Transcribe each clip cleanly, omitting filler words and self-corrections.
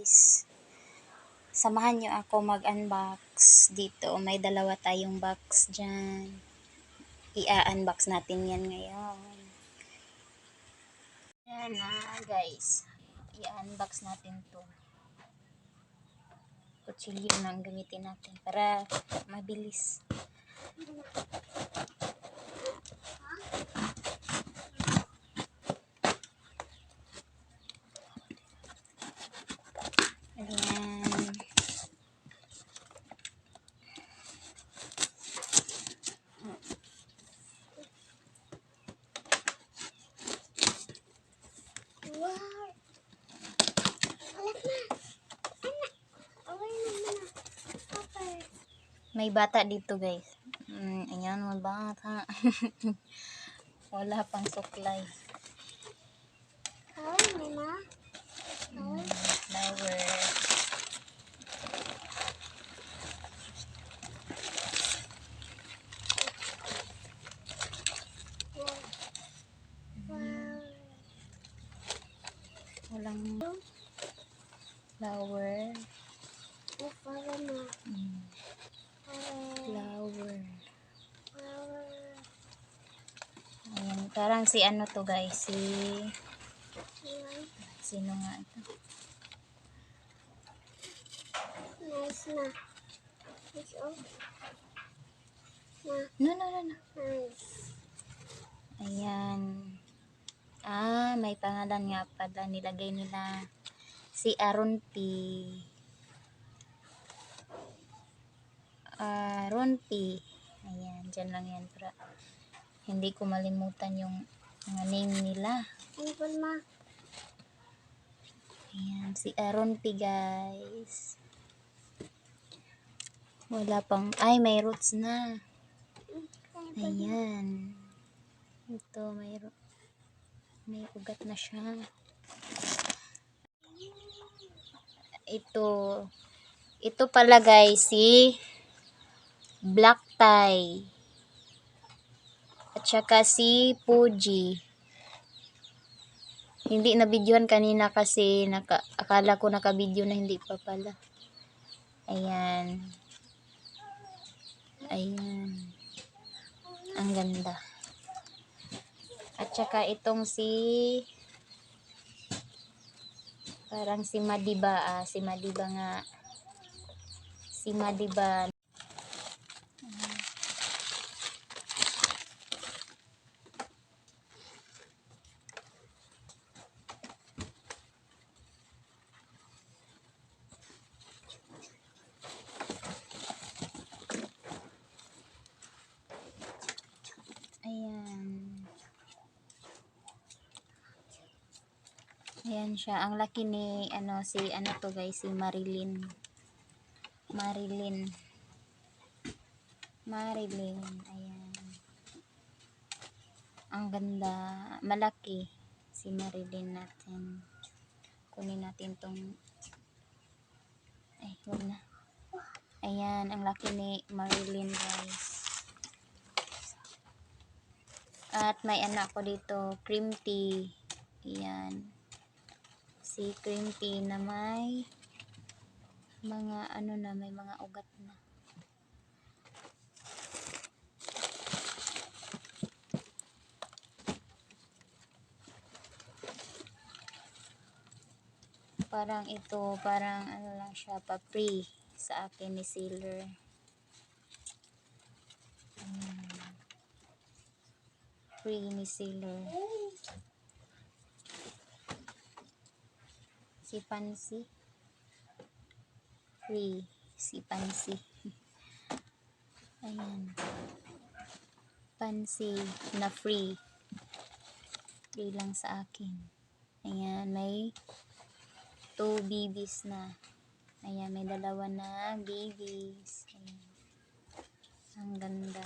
guys. Samahan nyo ako mag-unbox dito. May dalawa tayong box dyan. I-unbox natin yan ngayon. Yan na guys. I-unbox natin to. Kutsilyo na ang gamitin natin para mabilis. Ayan. May bata dito guys. Ayan, may bata. Wala pang suklay. Flower. Walang flower. Flower. Ayan, parang si ano to guys, sino nga ito? Nice na. Nice oh. No. Nice. Ayan. May pangalan nga pala, nilagay nila si Aaron P. Ayan, dyan lang yan para hindi ko malimutan yung mga name nila. Ano po ma? Ayan, si Aaron P guys. Wala pang, may roots na. Ayan. Ito, may ugat na siya. Ito pala guys, si Black Tie. At saka si Fuji. Hindi na videohan kanina kasi akala ko naka-video na, hindi pa pala. Ayan. Ang ganda. At saka itong parang si Madiba. Si Madiba nga. Si Madiba. Ayan siya. Ang laki ni to guys, si Marilyn. Ayan. Ang ganda. Malaki si Marilyn natin. Kunin natin tong huwag na. Ayan, ang laki ni Marilyn guys. At may anak ko dito, cream tea. Ayan. Si cream tea na may mga may mga ugat na. Parang lang siya, pa-free sa akin ni Sealer. Free ni Sealer. Si Pansy. Free. Si Pansy. Ayan. Pansy na free. Free lang sa akin. Ayan, may 2 babies na. Ayan, may 2 na babies. Ayan. Ang ganda.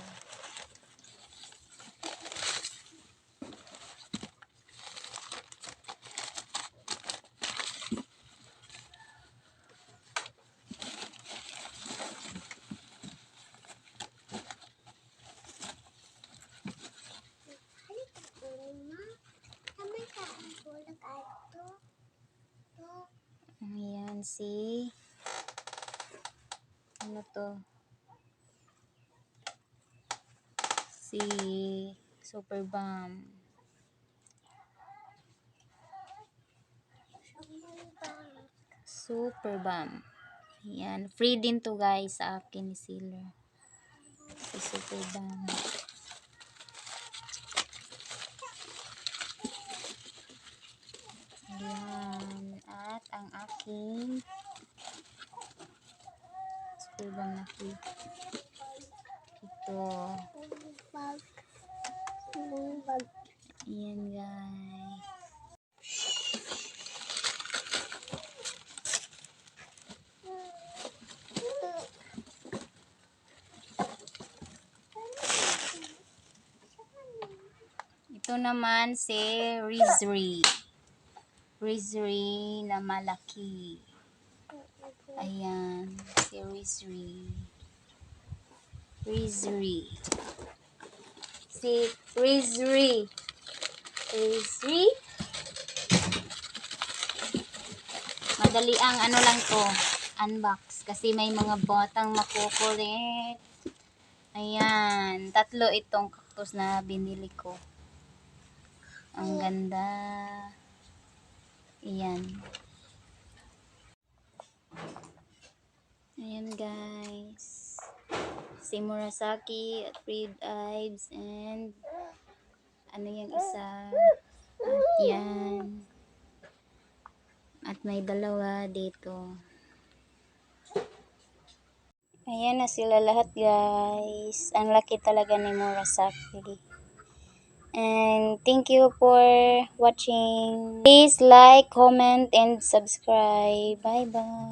Ayan, naman si ano to? Si Super Bam. Super Bam. Ayan. Free din to guys sa akin ni Sealer. Si Super Bam. Ayan. At ang aking Super Bam na free. Ito. Bag. Bag. Ayan guys. Ito naman si Rizri. Rizri na malaki. Ayan. Si Rizri. Rizri. Si Rizri. Rizri. Madali ang ano lang to. Unbox. Kasi may mga botang makukulit. Ayan. 3 itong cactus na binili ko. Ang ganda. Ayan. Ayan guys. Si Murasaki at Red Ives and ano yung isa. At yan. At may dalawa dito. Ayan na sila lahat guys. Ang laki talaga ni Murasaki. And thank you for watching. Please like, comment, and subscribe. Bye-bye.